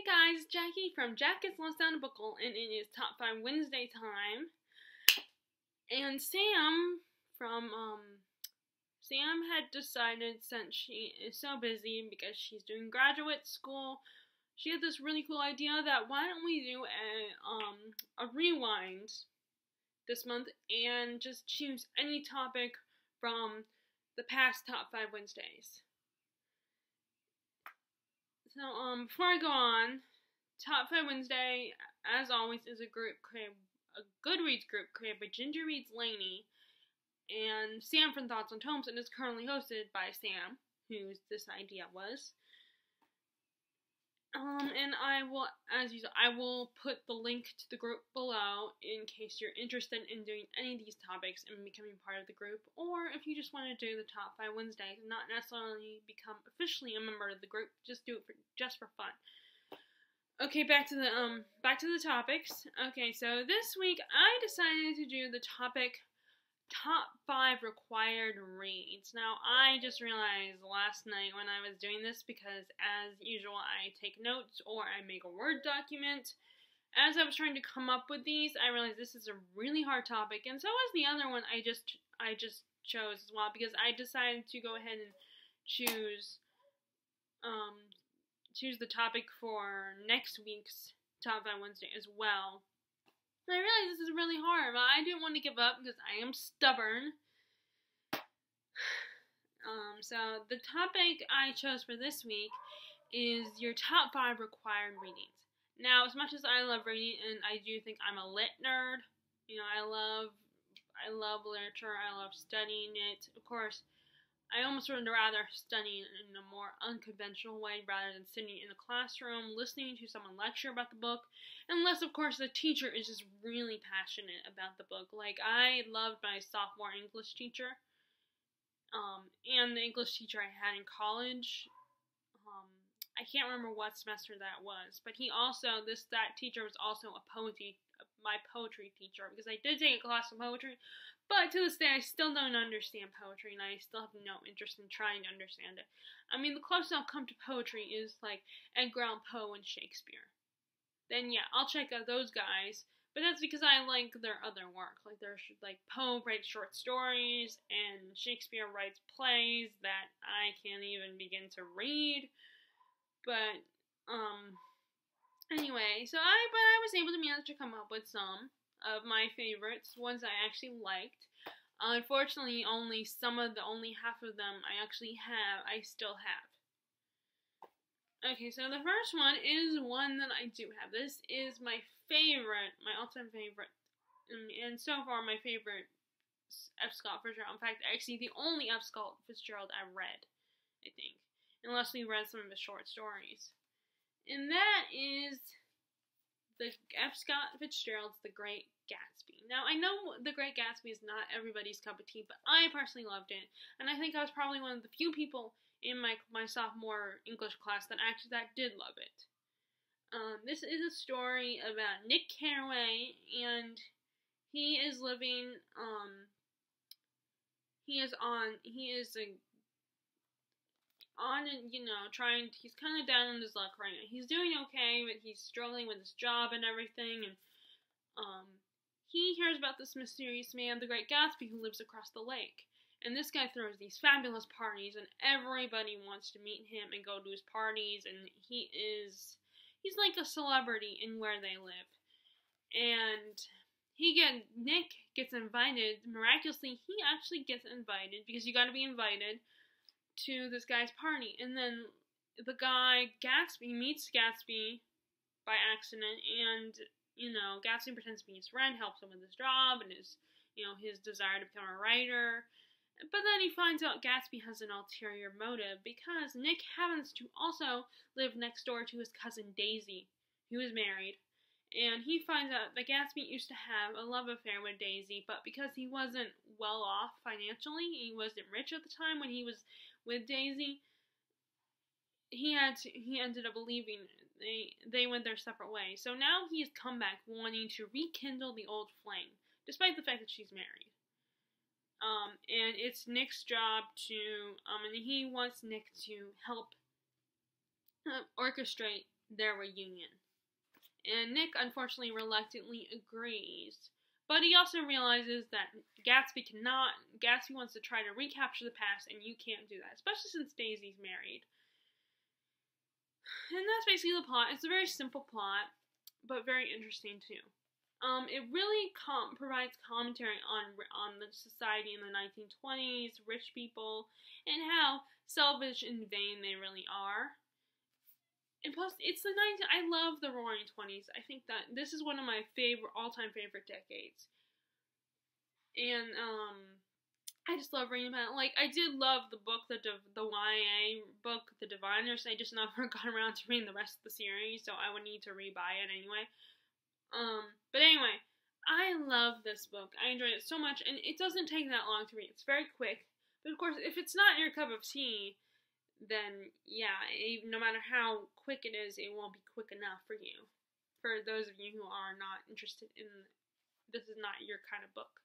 Hey guys, Jackie from Jack Gets Lost Down a Buckle, and it is Top 5 Wednesday time. And Sam had decided, since she is so busy because she's doing graduate school, she had this really cool idea that why don't we do a rewind this month and just choose any topic from the past Top 5 Wednesdays. So, before I go on, Top 5 Wednesday, as always, is a Goodreads group created by Ginger Reads Laney and Sam from Thoughts on Tomes, and is currently hosted by Sam, whose this idea was. And I will, as usual, I will put the link to the group below in case you're interested in doing any of these topics and becoming part of the group, or if you just want to do the Top 5 Wednesdays and not necessarily become officially a member of the group, just do it just for fun. Okay, back to the topics. Okay, so this week I decided to do the topic Top 5 Required Reads. Now, I just realized last night when I was doing this, because as usual I take notes or I make a Word document. As I was trying to come up with these, I realized this is a really hard topic, and so was the other one I just chose as well, because I decided to go ahead and choose the topic for next week's Top 5 Wednesday as well. And I realized this is really hard, but I didn't want to give up because I am stubborn. So the topic I chose for this week is your top 5 required readings. Now, as much as I love reading, and I do think I'm a lit nerd, you know, I love literature, I love studying it. Of course, I almost would rather study in a more unconventional way rather than sitting in a classroom listening to someone lecture about the book, unless of course the teacher is just really passionate about the book. Like, I loved my sophomore English teacher, and the English teacher I had in college. I can't remember what semester that was, but that teacher was also my poetry teacher, because I did take a class of poetry. But to this day, I still don't understand poetry, and I still have no interest in trying to understand it. I mean, the closest I'll come to poetry is, like, Edgar Allan Poe and Shakespeare. Then, yeah, I'll check out those guys, but that's because I like their other work. Like, Poe writes short stories, and Shakespeare writes plays that I can't even begin to read. But, anyway, but I was able to manage to come up with some of my favorites, ones I actually liked. Unfortunately, only half of them I still have. Okay, so the first one is one that I do have. This is my all-time favorite, and so far my favorite F. Scott Fitzgerald. In fact, actually the only F. Scott Fitzgerald I've read, I think, unless we read some of his short stories. And that is the F. Scott Fitzgerald's The Great Gatsby. Now, I know The Great Gatsby is not everybody's cup of tea, but I personally loved it, and I think I was probably one of the few people in my sophomore English class that did love it. This is a story about Nick Carraway, and he is living, he's kind of down on his luck right now. He's doing okay, but he's struggling with his job and everything, and he hears about this mysterious man, the Great Gatsby, who lives across the lake. And this guy throws these fabulous parties, and everybody wants to meet him and go to his parties, and he's like a celebrity in where they live. And Nick gets invited, miraculously, he actually gets invited, because you gotta be invited to this guy's party. And then the guy Gatsby meets Gatsby by accident, and Gatsby pretends to be his friend, helps him with his job and his desire to become a writer. But then he finds out Gatsby has an ulterior motive, because Nick happens to also live next door to his cousin Daisy, who is married. And he finds out that Gatsby used to have a love affair with Daisy, but because he wasn't well off financially, he wasn't rich at the time when he was with Daisy, he ended up leaving. They went their separate ways. So now he's come back wanting to rekindle the old flame, despite the fact that she's married. And it's Nick's job and he wants Nick to help orchestrate their reunion. And Nick, unfortunately, reluctantly agrees. But he also realizes that Gatsby wants to try to recapture the past, and you can't do that, especially since Daisy's married. And that's basically the plot. It's a very simple plot, but very interesting too. It really provides commentary on the society in the 1920s, rich people, and how selfish and vain they really are. And plus, it's I love the Roaring '20s. I think that this is one of my all-time favorite decades. And I just love reading about it. Like, I did love the book, the YA book, The Diviners. I just never got around to reading the rest of the series, so I would need to rebuy it anyway. But anyway, I love this book. I enjoyed it so much, and it doesn't take that long to read. It's very quick. But of course, if it's not your cup of tea, then yeah, no matter how quick it is, it won't be quick enough for you. For those of you who are not interested in, this is not your kind of book.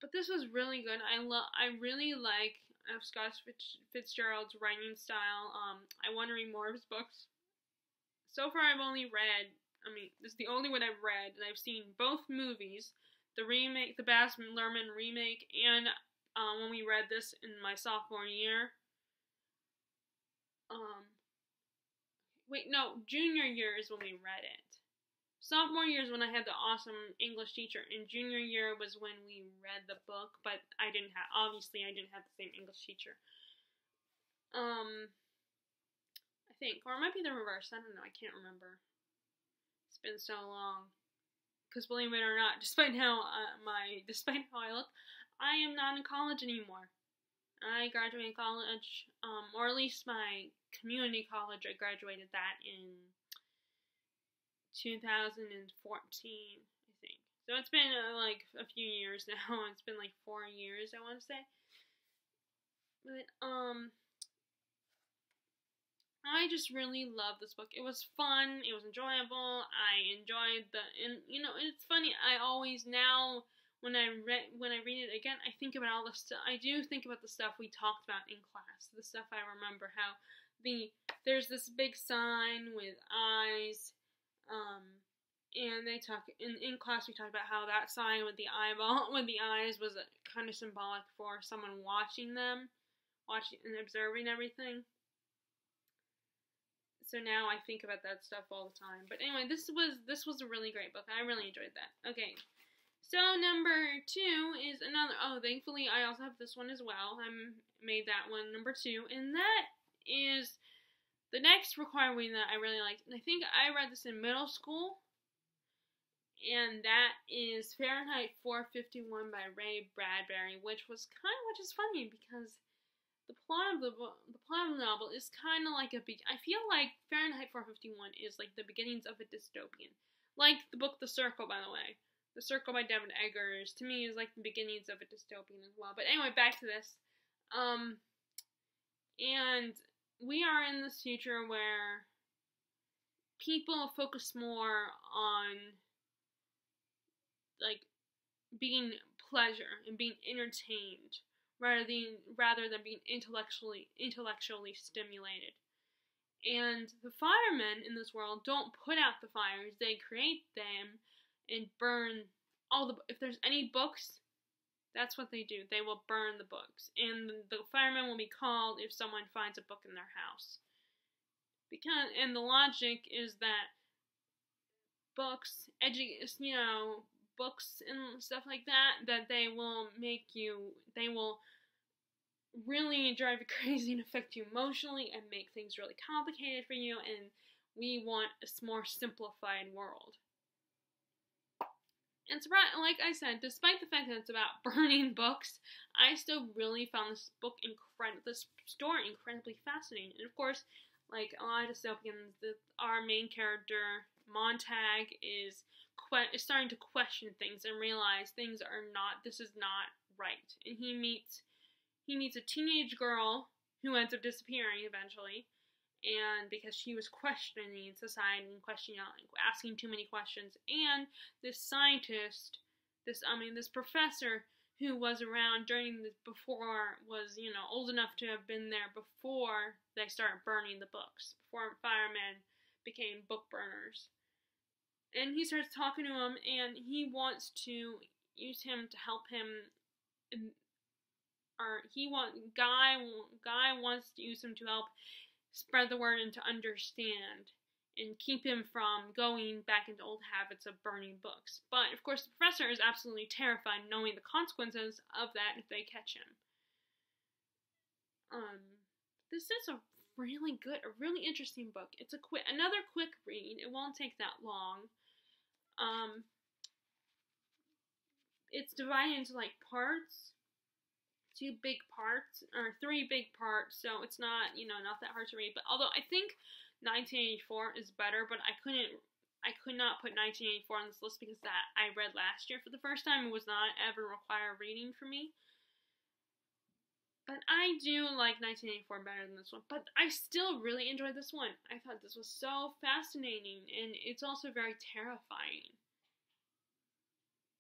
But this was really good. I really like Scott Fitzgerald's writing style. I want to read more of his books. So far, I've only read. This is the only one I've read, and I've seen both movies, the remake, the Baz Luhrmann remake, and when we read this in my sophomore year. Junior year is when we read it. Sophomore year is when I had the awesome English teacher, and junior year was when we read the book, but I didn't have the same English teacher. I think, or it might be the reverse, I don't know, I can't remember. It's been so long. Because believe it or not, despite how I look, I am not in college anymore. I graduated college, or at least my community college, I graduated that in 2014, I think. So it's been like a few years now. It's been like 4 years, I want to say. But I just really love this book. It was fun. It was enjoyable. I enjoyed and it's funny. I always now when I read it again, I think about all the stuff. I do think about the stuff we talked about in class. The stuff I remember, how there's this big sign with eyes. And they talk in class. We talked about how that sign with the eyes was kind of symbolic for someone watching and observing everything. So now I think about that stuff all the time. But anyway, this was a really great book. I really enjoyed that. Okay, so number 2 is another. Oh, thankfully I also have this one as well. I made that one number 2, and that is the next required reading that I really liked. And I think I read this in middle school. And that is Fahrenheit 451 by Ray Bradbury, which is funny because the plot of the novel is kind of like I feel like Fahrenheit 451 is like the beginnings of a dystopian. Like the book The Circle, by the way. The Circle by David Eggers, to me, is like the beginnings of a dystopian as well. But anyway, back to this. And we are in this future where people focus more on like being pleasure and being entertained rather than being intellectually stimulated. And the firemen in this world don't put out the fires; they create them and burn if there's any books, that's what they do. They will burn the books, and the firemen will be called if someone finds a book in their house. And the logic is that books and stuff like that they will really drive you crazy and affect you emotionally and make things really complicated for you, and we want a more simplified world. And like I said, despite the fact that it's about burning books, I still really found this story incredibly fascinating. And of course, like a lot of dystopians, our main character, Montag, is starting to question things and realize this is not right. And he meets a teenage girl who ends up disappearing eventually, and because she was questioning society and asking too many questions. And this scientist, this professor who was around was old enough to have been there before they started burning the books, before firemen became book burners. And he starts talking to him, and he wants to use him to help him. Guy wants to use him to help spread the word and to understand and keep him from going back into old habits of burning books. But of course, the professor is absolutely terrified, knowing the consequences of that if they catch him. This is a really interesting book. It's another quick read. It won't take that long. It's divided into like parts, 2 big parts, or 3 big parts, so it's not, not that hard to read. But although I think 1984 is better, but I could not put 1984 on this list because that I read last year for the first time. It was not ever required reading for me. But I do like 1984 better than this one. But I still really enjoyed this one. I thought this was so fascinating, and it's also very terrifying.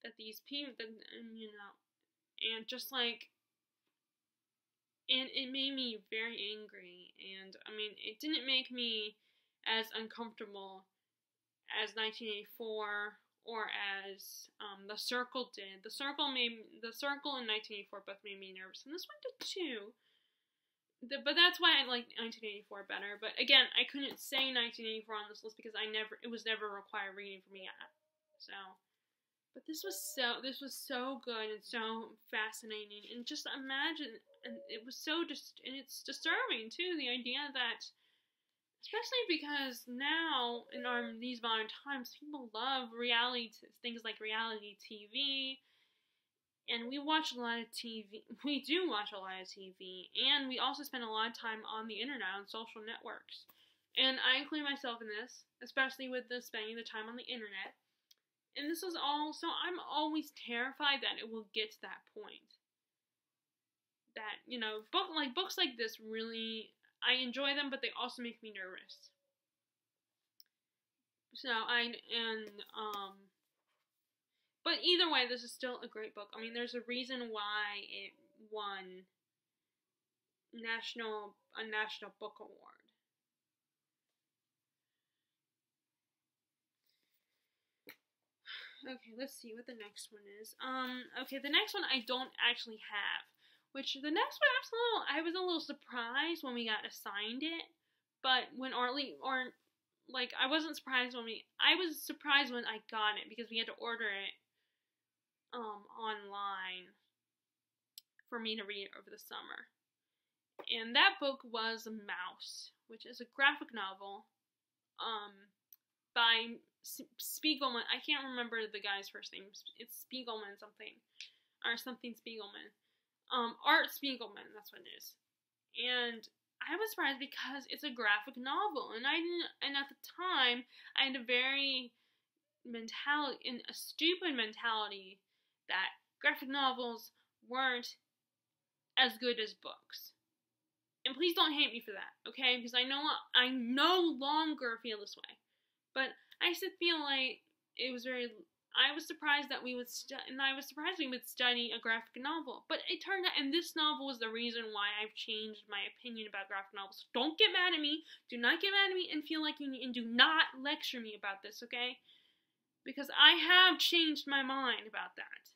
That these people, and just like, and it made me very angry, and I mean, it didn't make me as uncomfortable as 1984 or as The Circle did. The Circle and 1984 both made me nervous, and this one did too. But that's why I like 1984 better. But again, I couldn't say 1984 on this list because it was never required reading for me yet. So. But this was so good and so fascinating, and just imagine, and it was and it's disturbing too, the idea that, especially because now in these modern times, people love things like reality TV, and we watch a lot of TV. We do watch a lot of TV, and we also spend a lot of time on the internet, on social networks, and I include myself in this, especially with spending the time on the internet. And this is so I'm always terrified that it will get to that point. That, books like this really, I enjoy them, but they also make me nervous. But either way, this is still a great book. I mean, there's a reason why it won a National Book Award. Okay, let's see what the next one is. Okay, the next one I don't actually have. Which, the next one, I was a little surprised when we got assigned it. But when I wasn't surprised I was surprised when I got it, because we had to order it, online for me to read it over the summer. And that book was Mouse, which is a graphic novel, by Spiegelman. I can't remember the guy's first name. It's Spiegelman something. Or something Spiegelman. Art Spiegelman, that's what it is. And I was surprised because it's a graphic novel. And at the time, I had a stupid mentality that graphic novels weren't as good as books. And please don't hate me for that, okay? Because I no longer feel this way. But I used to feel like I was surprised that we would study a graphic novel. But it turned out, and this novel was the reason why I've changed my opinion about graphic novels. So don't get mad at me. Do not get mad at me and feel like and do not lecture me about this, okay? Because I have changed my mind about that.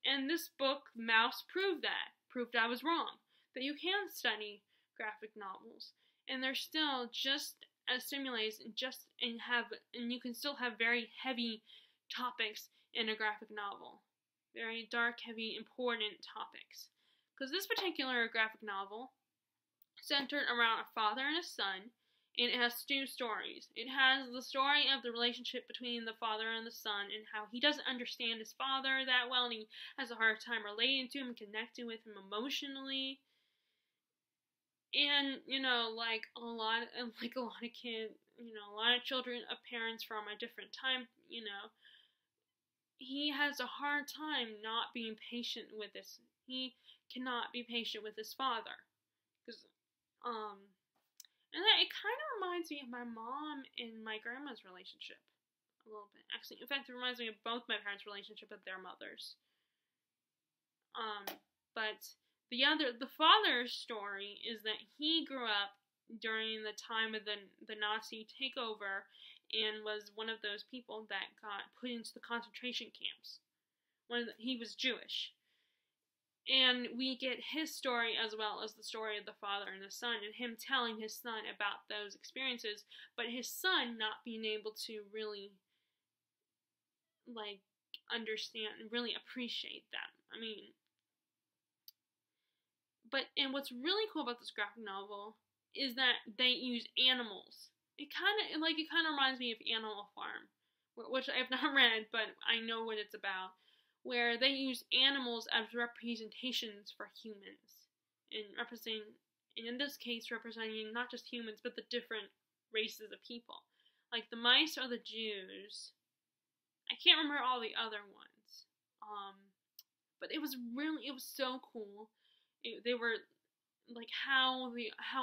And this book, Mouse, proved I was wrong. That you can study graphic novels, and they're still just as stimulating, and you can still have very heavy topics in a graphic novel, very dark, heavy, important topics. Because this particular graphic novel centered around a father and a son, and it has 2 stories. It has the story of the relationship between the father and the son, and how he doesn't understand his father that well, and he has a hard time relating to him and connecting with him emotionally. And, like a lot of kids, a lot of children of parents from a different time, he has a hard time not being patient with this. He cannot be patient with his father. And it kind of reminds me of my mom and my grandma's relationship. A little bit. Actually, in fact, it reminds me of both my parents' relationship with their mothers. But the father's story is that he grew up during the time of the Nazi takeover and was one of those people that got put into the concentration camps. He was Jewish. And we get his story as well as the story of the father and the son, and him telling his son about those experiences, but his son not being able to really, like, understand and really appreciate them. I mean, and what's really cool about this graphic novel is that they use animals. It kind of reminds me of Animal Farm, which I have not read, but I know what it's about, where they use animals as representations for humans, and in this case, representing not just humans, but the different races of people. Like, the mice are the Jews. I can't remember all the other ones. But it was so cool. They were, like, how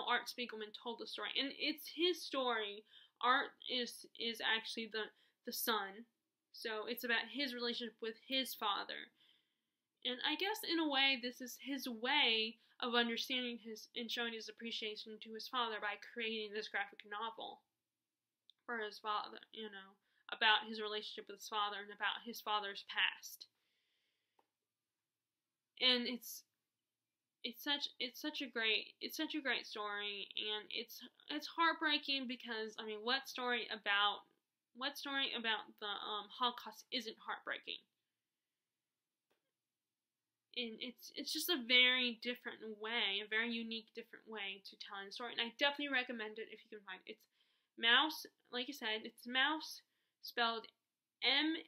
Art Spiegelman told the story. And it's his story. Art is actually the son. So it's about his relationship with his father. And I guess in a way, this is his way of understanding and showing his appreciation to his father by creating this graphic novel for his father, about his relationship with his father and about his father's past. And it's such a great story, and it's heartbreaking because, I mean, what story about the Holocaust isn't heartbreaking? And it's just a very different way, a very unique, different way to tell a story, and I definitely recommend it if you can find it. It's Mouse, like I said, it's Mouse spelled M-A-U-S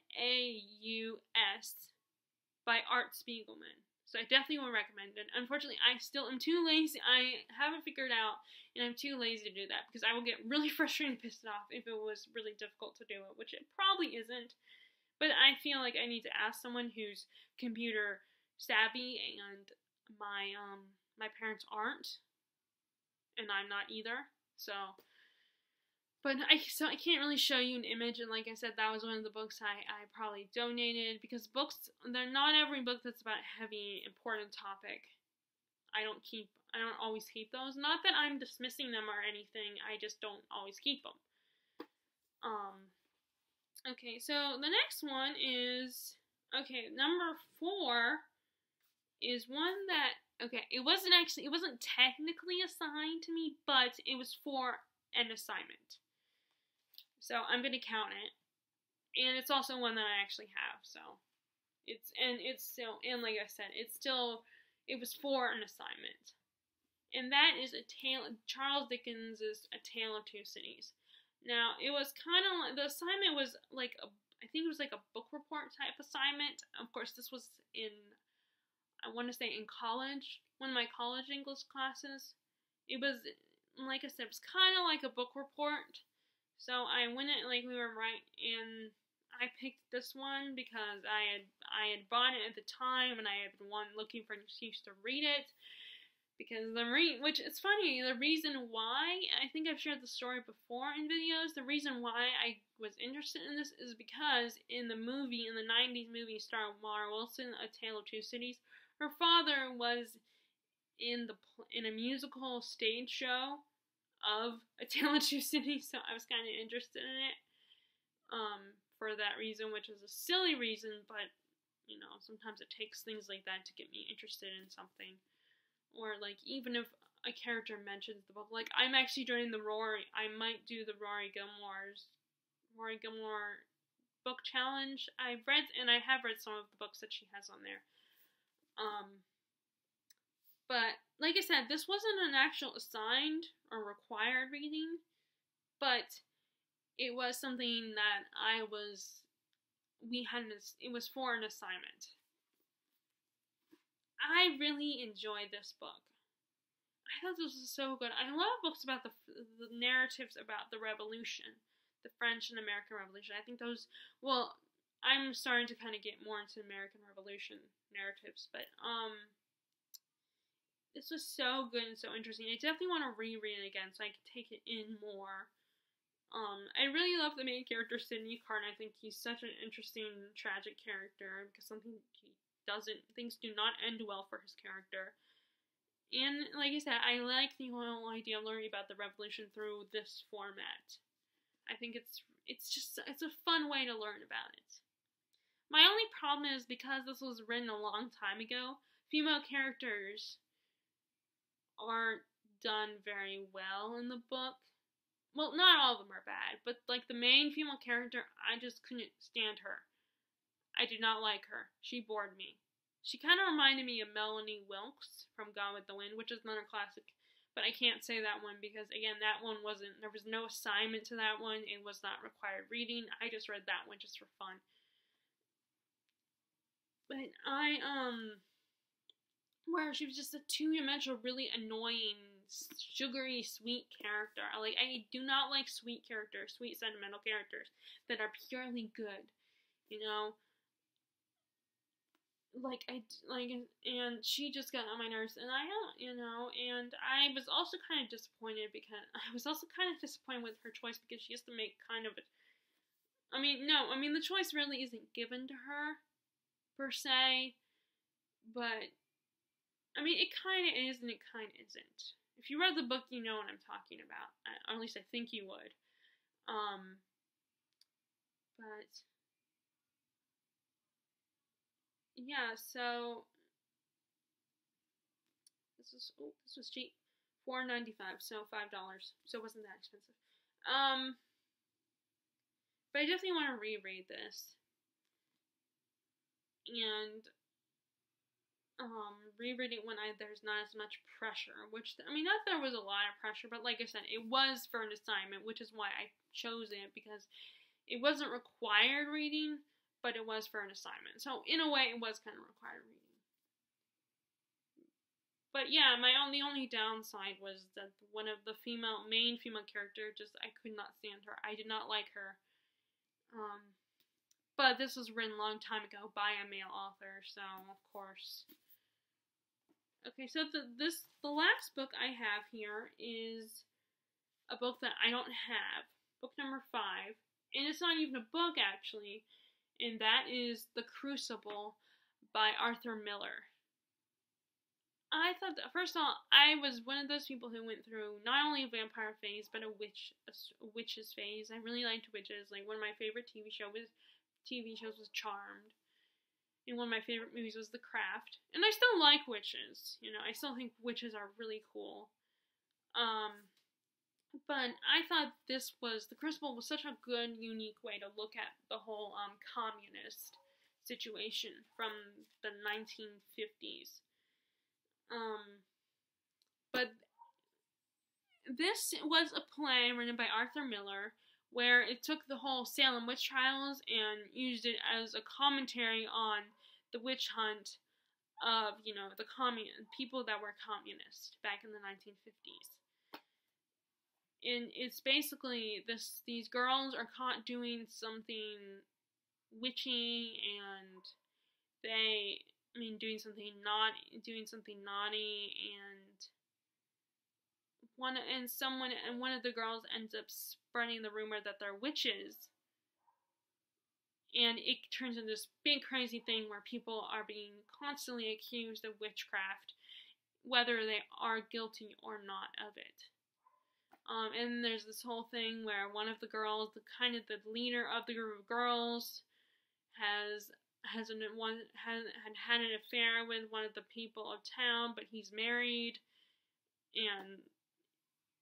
by Art Spiegelman. So I definitely would recommend it. Unfortunately, I still am too lazy. I haven't figured out, and I'm too lazy to do that because I will get really frustrated and pissed off if it was really difficult to do it, which it probably isn't. But I feel like I need to ask someone who's computer savvy, and my parents aren't, and I'm not either. So I can't really show you an image, and like I said, that was one of the books I probably donated, because books, they're not every book that's about a heavy, important topic. I don't always keep those. Not that I'm dismissing them or anything, I just don't always keep them. Okay, so the next one is, number 4 is one that, it wasn't technically assigned to me, but it was for an assignment. So I'm going to count it. And it's also one that I actually have, so like I said, it was for an assignment. And that is Charles Dickens' A Tale of Two Cities. Now, it was kind of like, the assignment was like I think it was like a book report type assignment. Of course, this was I want to say in college, one of my college English classes. It was, like I said, it was kind of like a book report. So I went it like we were right, and I picked this one because I had bought it at the time, and I had been looking for an excuse to read it. Because which it's funny, the reason why, I think I've shared the story before in videos, the reason why I was interested in this is because in the 90s movie starring Mara Wilson, A Tale of Two Cities, her father was in a musical stage show of A Tale of Two Cities, so I was kind of interested in it for that reason, which is a silly reason, but sometimes it takes things like that to get me interested in something. Or like, even if a character mentions the book, like I'm actually doing I might do the Rory Gilmore book challenge. I have read some of the books that she has on there. But like I said, this wasn't an actual assigned or required reading, but it was something that it was for an assignment. I really enjoyed this book. I thought this was so good. I love books about the narratives about the Revolution, the French and American Revolution. I think those, I'm starting to kind of get more into American Revolution narratives, but this was so good and so interesting. I definitely want to reread it again so I can take it in more. I really love the main character, Sidney Carton. I think he's such an interesting, tragic character because things do not end well for his character. And like I said, I like the whole idea of learning about the revolution through this format. I think it's a fun way to learn about it. My only problem is because this was written a long time ago, female characters aren't done very well in the book. Well, not all of them are bad, but like the main female character, I just couldn't stand her. I did not like her. She bored me. She kind of reminded me of Melanie Wilkes from Gone with the Wind, which is another classic. But I can't say that one because, again, that one there was no assignment to that one. It was not required reading. I just read that one just for fun. But where she was just a two-dimensional, really annoying, sugary, sweet character. I do not like sweet characters, sweet, sentimental characters that are purely good, you know? And she just got on my nerves, and and I was also kind of disappointed with her choice because she has to make kind of the choice really isn't given to her, per se, but, it kind of is and it kind of isn't. If you read the book, you know what I'm talking about, or at least I think you would, but... Yeah, so this was cheap, $4.95, so $5, so it wasn't that expensive. But I definitely want to reread this and reread it when there's not as much pressure. Which not that there was a lot of pressure, but like I said, it was for an assignment, which is why I chose it because it wasn't required reading. But it was for an assignment. So, in a way, it was kind of required reading. But yeah, the only downside was that one of the main female character, I could not stand her. I did not like her. But this was written a long time ago by a male author, so, of course. Okay, so the last book I have here is a book that I don't have. Book number 5. And it's not even a book, actually. And that is The Crucible by Arthur Miller. I thought that, first of all, I was one of those people who went through not only a vampire phase, but a witches phase. I really liked witches. Like, one of my favorite TV shows was Charmed. And one of my favorite movies was The Craft. And I still like witches. I still think witches are really cool. But I thought The Crucible was such a good, unique way to look at the whole communist situation from the 1950s. But this was a play written by Arthur Miller where it took the whole Salem witch trials and used it as a commentary on the witch hunt of, the people that were communist back in the 1950s. And it's basically these girls are caught doing something witchy and doing something naughty and one of the girls ends up spreading the rumor that they're witches. And it turns into this big crazy thing where people are being constantly accused of witchcraft, whether they are guilty or not of it. And there's this whole thing where one of the girls, the leader of the group of girls, had an affair with one of the people of town, but he's married, and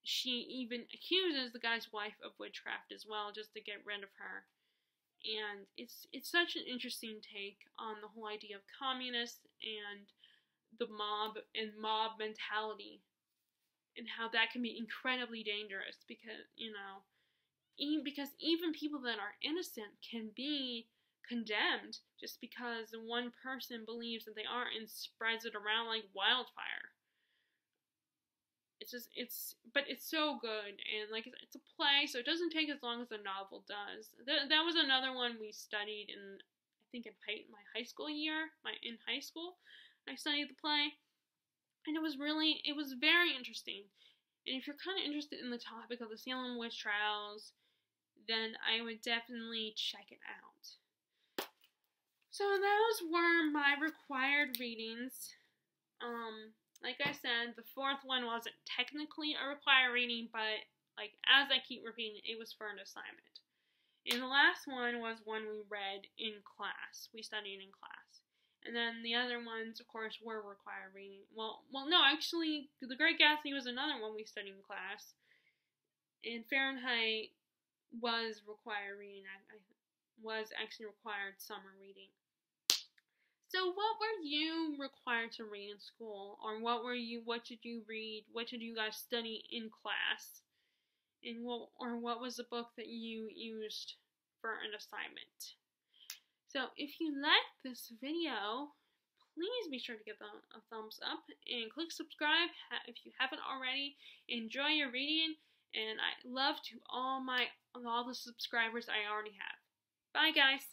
she even accuses the guy's wife of witchcraft as well, just to get rid of her. And it's such an interesting take on the whole idea of communists and the mob mentality. And how that can be incredibly dangerous because even people that are innocent can be condemned just because one person believes that they are and spreads it around like wildfire. But it's so good, and it's a play, so it doesn't take as long as a novel does. That was another one we studied in my high school year. In high school, I studied the play. And it was very interesting. And if you're kind of interested in the topic of the Salem witch trials, then I would definitely check it out. So those were my required readings. like I said, the fourth one wasn't technically a required reading, but like as I keep repeating, it was for an assignment. And the last one was one we read in class. We studied in class. And then the other ones, of course, were required reading. Well, no, actually, The Great Gatsby was another one we studied in class. And Fahrenheit was required reading. I was actually required summer reading. So, what were you required to read in school, or what did you read? What did you guys study in class? And what was the book that you used for an assignment? So, if you liked this video, please be sure to give a thumbs up and click subscribe if you haven't already. Enjoy your reading, and I love to all the subscribers I already have. Bye, guys.